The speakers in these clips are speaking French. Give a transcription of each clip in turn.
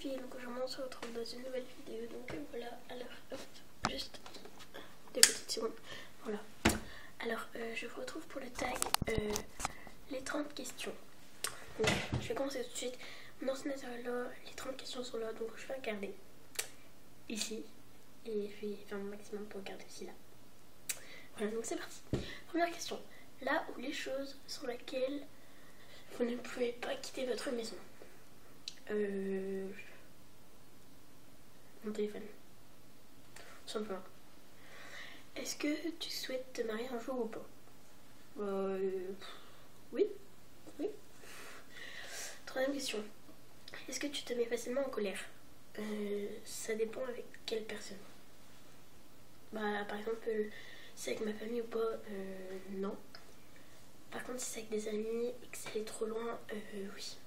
filles, donc aujourd'hui on se retrouve dans une nouvelle vidéo. Donc voilà, alors juste 2 petites secondes. Voilà, alors je vous retrouve pour le tag les 30 questions. Donc, je vais commencer tout de suite. Mon ordinateur est là, les 30 questions sont là, donc je vais regarder ici et je vais faire mon maximum pour regarder aussi là. Voilà, donc c'est parti. Première question, là où les choses sans lesquelles vous ne pouvez pas quitter votre maison. Mon téléphone. Tout simplement. Est-ce que tu souhaites te marier un jour ou pas? Oui. Oui. Troisième question. Est-ce que tu te mets facilement en colère? Ça dépend avec quelle personne. Bah, par exemple, si c'est avec ma famille ou pas, non. Par contre, si c'est avec des amis et que c'est trop loin, oui.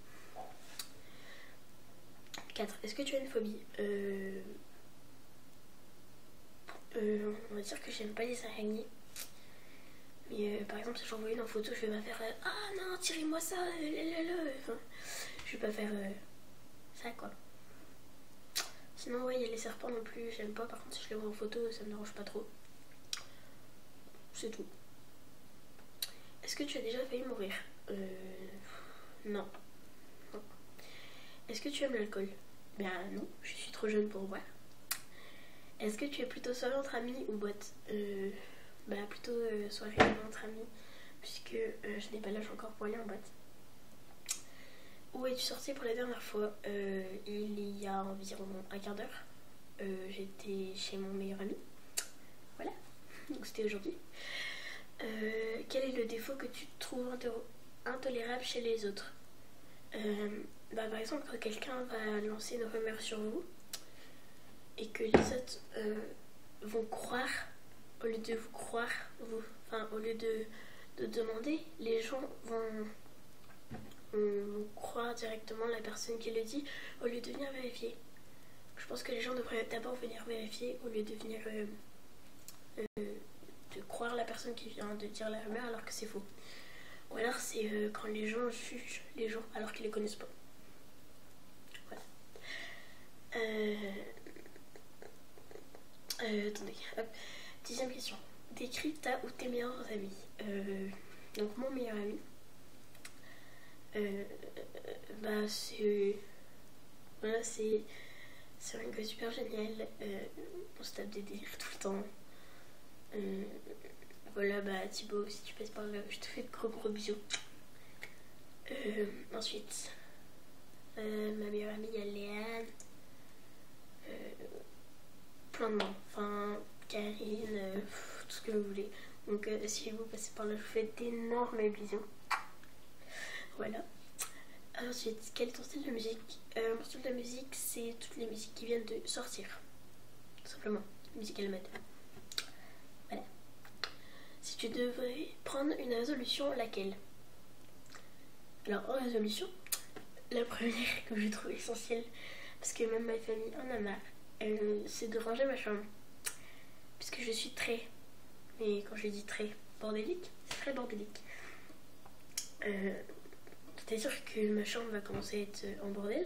4. Est-ce que tu as une phobie? On va dire que j'aime pas les araignées. Mais par exemple, si j'en vois une en photo, je vais pas faire ah non, tirez-moi ça, enfin, je vais pas faire ça quoi. Sinon, ouais, il y a les serpents non plus, j'aime pas. Par contre, si je les vois en photo, ça me dérange pas trop. C'est tout. Est-ce que tu as déjà failli mourir? Non. Non. Est-ce que tu aimes l'alcool? Ben non, je suis trop jeune pour boire. Est-ce que tu es plutôt soirée entre amis ou boîte? Bah plutôt soirée entre amis, puisque je n'ai pas l'âge encore pour aller en boîte. Où es-tu sortie pour la dernière fois? Il y a environ un quart d'heure. J'étais chez mon meilleur ami. Voilà, donc c'était aujourd'hui. Quel est le défaut que tu trouves intolérable chez les autres? Bah, par exemple, quand quelqu'un va lancer une rumeur sur vous et que les autres vont croire, au lieu de vous croire, au lieu de demander, les gens vont croire directement la personne qui le dit au lieu de venir vérifier. Je pense que les gens devraient d'abord venir vérifier au lieu de venir de croire la personne qui vient de dire la rumeur alors que c'est faux. Ou alors c'est quand les gens jugent les gens alors qu'ils les connaissent pas. Voilà. Attendez, hop. 10e question. Décris ta ou tes meilleurs amis. Donc mon meilleur ami, bah c'est voilà, c'est un gars super génial. On se tape des délires tout le temps. Voilà, bah Thibaut, si tu passes par là, je te fais de gros bisous. Ensuite, ma meilleure amie, il y a Léane. Plein de noms, enfin Karine, tout ce que vous voulez. Donc si vous passez par là, je vous fais d'énormes bisous. Voilà. Ensuite, quel est ton style de musique? Mon style de musique, c'est toutes les musiques qui viennent de sortir. Tout simplement, musique à la mode. Voilà. Si tu devrais prendre une résolution, laquelle? Alors, en résolution, la première que je trouve essentielle, parce que même ma famille en a marre, c'est de ranger ma chambre. Puisque je suis très, mais quand je dis très bordélique, c'est très bordélique. C'est-à-dire que ma chambre va commencer à être en bordel.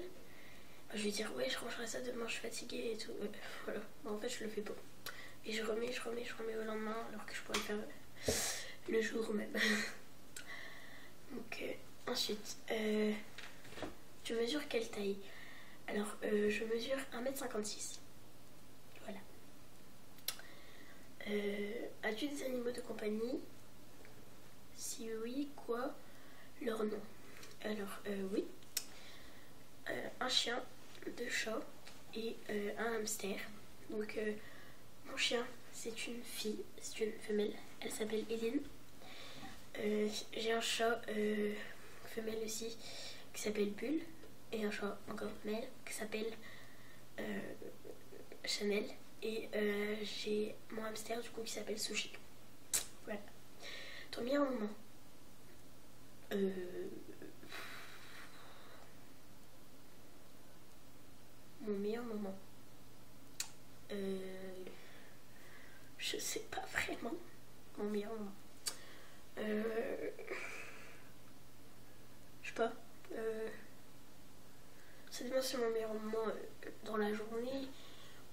Je vais dire ouais, je rangerai ça demain, je suis fatiguée et tout. Voilà, mais en fait je le fais pas. Et je remets au lendemain alors que je pourrais le faire le jour même. Donc ensuite, tu mesures quelle taille? Alors je mesure 1m56. Voilà. As-tu des animaux de compagnie? Si oui, quoi? Leur nom? Alors oui. Un chien, 2 chats et un hamster. Donc mon chien, c'est une fille, c'est une femelle. Elle s'appelle Hélène. J'ai un chat femelle aussi qui s'appelle Bulle. Et un chat encore femelle qui s'appelle Chanel. Et j'ai mon hamster du coup qui s'appelle Sushi. Voilà. Ton meilleur moment? Mon meilleur moment? Je sais pas vraiment. Mon meilleur moment. Je sais pas. ça dépend si mon meilleur moment dans la journée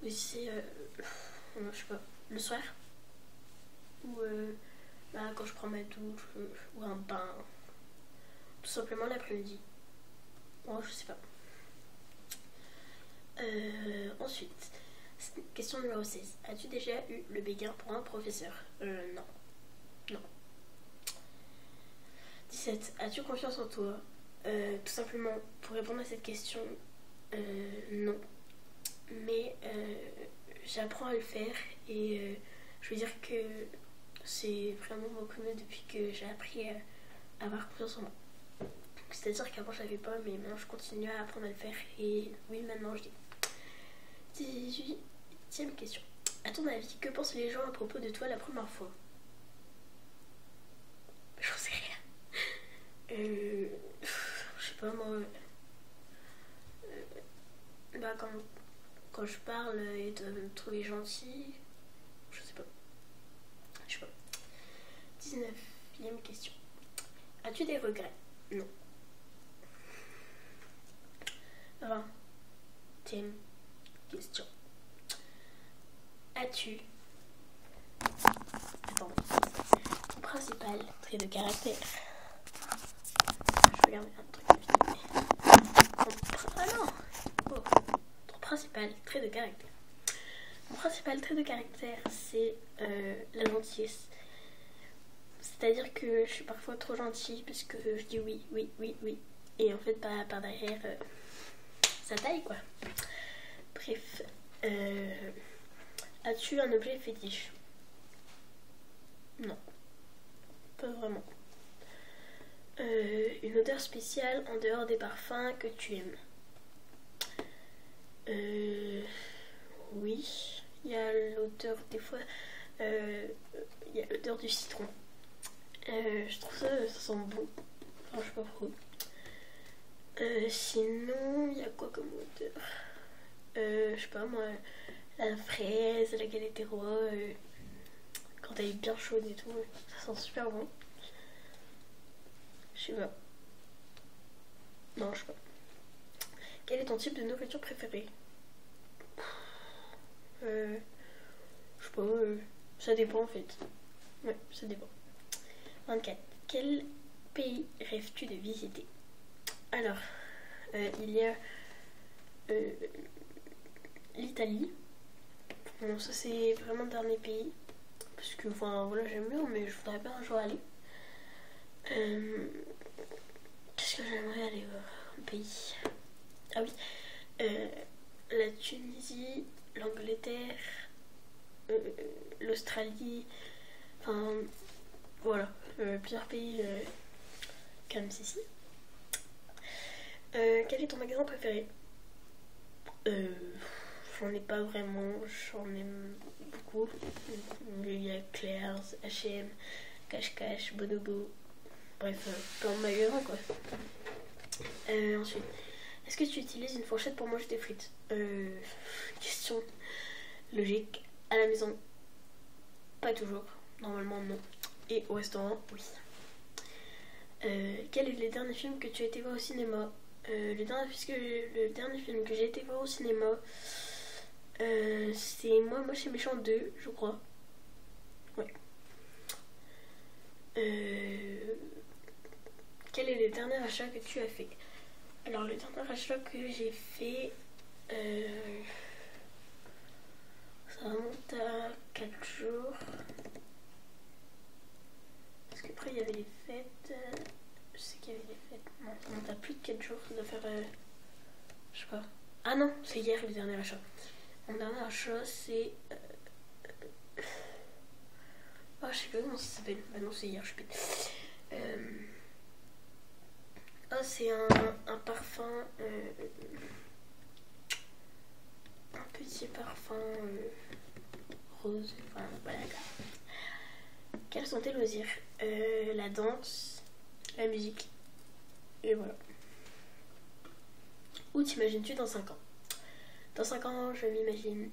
ou si c'est, je sais pas, le soir. Ou quand je prends ma douche ou un bain. Tout simplement l'après-midi. Moi, je sais pas. Ensuite, question numéro 16. As-tu déjà eu le béguin pour un professeur? Non. Non. 17. As-tu confiance en toi? Tout simplement, pour répondre à cette question, non. Mais j'apprends à le faire et je veux dire que c'est vraiment beaucoup mieux depuis que j'ai appris à avoir confiance en moi. C'est-à-dire qu'avant je l'avais pas, mais maintenant je continue à apprendre à le faire et oui, maintenant je dis. 18e question. À ton avis, que pensent les gens à propos de toi la première fois? J'en sais rien. Je sais pas moi. Quand je parle, ils doivent me trouver gentil. Je sais pas. Je sais pas. 19e question. As-tu des regrets? Non. 20e question. As-tu... Attends. Ton principal trait de caractère? Je regarde un truc. Ah non! Oh. Ton principal trait de caractère. Mon principal trait de caractère, c'est la gentillesse. C'est-à-dire que je suis parfois trop gentille parce que je dis oui, oui, oui, oui. Et en fait, par derrière, ça taille quoi. Bref. As-tu un objet fétiche? Non. Pas vraiment. Une odeur spéciale en dehors des parfums que tu aimes? Oui. Il y a l'odeur, des fois, il y a l'odeur du citron. Je trouve ça sent bon. Enfin, je sais pas pourquoi. Sinon, il y a quoi comme odeur? Je sais pas moi, la fraise, la galette des rois, quand elle est bien chaude et tout, ça sent super bon. Je sais pas. Non, je sais pas. Quel est ton type de nourriture préférée? Je sais pas, ça dépend en fait. Ouais, ça dépend. 24. Quel pays rêves-tu de visiter? Alors, il y a l'Italie. Bon, ça c'est vraiment le dernier pays. Parce que, enfin, voilà, j'aime bien, mais je voudrais pas un jour aller. Qu'est-ce que j'aimerais aller voir en pays? Ah oui, la Tunisie, l'Angleterre, l'Australie, enfin, voilà, plusieurs pays comme ceci. Quel est ton magasin préféré? J'en ai pas vraiment, j'en aime beaucoup. Il y a Claire's, H&M, Cache-Cache, Bonobo, bref, plein de magasins quoi. Ensuite, est-ce que tu utilises une fourchette pour manger des frites? Question logique. À la maison, pas toujours. Normalement, non. Et au restaurant, oui. Quel est le dernier film que tu as été voir au cinéma? Le dernier film que j'ai été voir au cinéma, c'est Moi Moche et Méchant 2, je crois. Ouais. Quel est le dernier achat que tu as fait? Alors, le dernier achat que j'ai fait, ça remonte à 4 jours. Parce qu'après, il y avait les fêtes. Je sais qu'il y avait des fêtes. Non, ça remonte à plus de 4 jours. Ça doit faire. Je sais pas. Ah non, c'est hier le dernier achat. Mon dernier achat, c'est. Ah, je sais pas comment ça s'appelle. Ah non, c'est hier, je sais pas. Ah, c'est un parfum. Un petit parfum rose. Enfin, voilà. Quels sont tes loisirs? La danse, la musique. Et voilà. Où t'imagines-tu dans 5 ans? Dans 5 ans, je m'imagine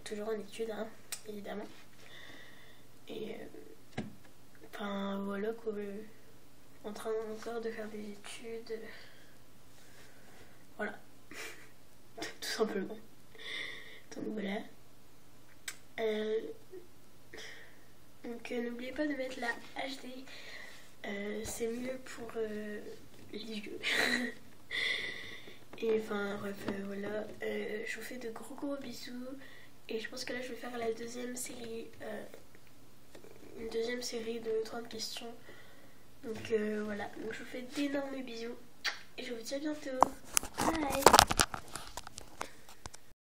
toujours en études, hein, évidemment. Et enfin voilà quoi. en train encore de faire des études. Voilà. Tout simplement. Donc voilà. Donc n'oubliez pas de mettre la HD. C'est mieux pour les yeux. Et enfin bref, voilà. Je vous fais de gros bisous. Et je pense que là je vais faire la deuxième série. Une deuxième série de 30 questions. Donc voilà. Donc je vous fais d'énormes bisous. Et je vous dis à bientôt. Bye.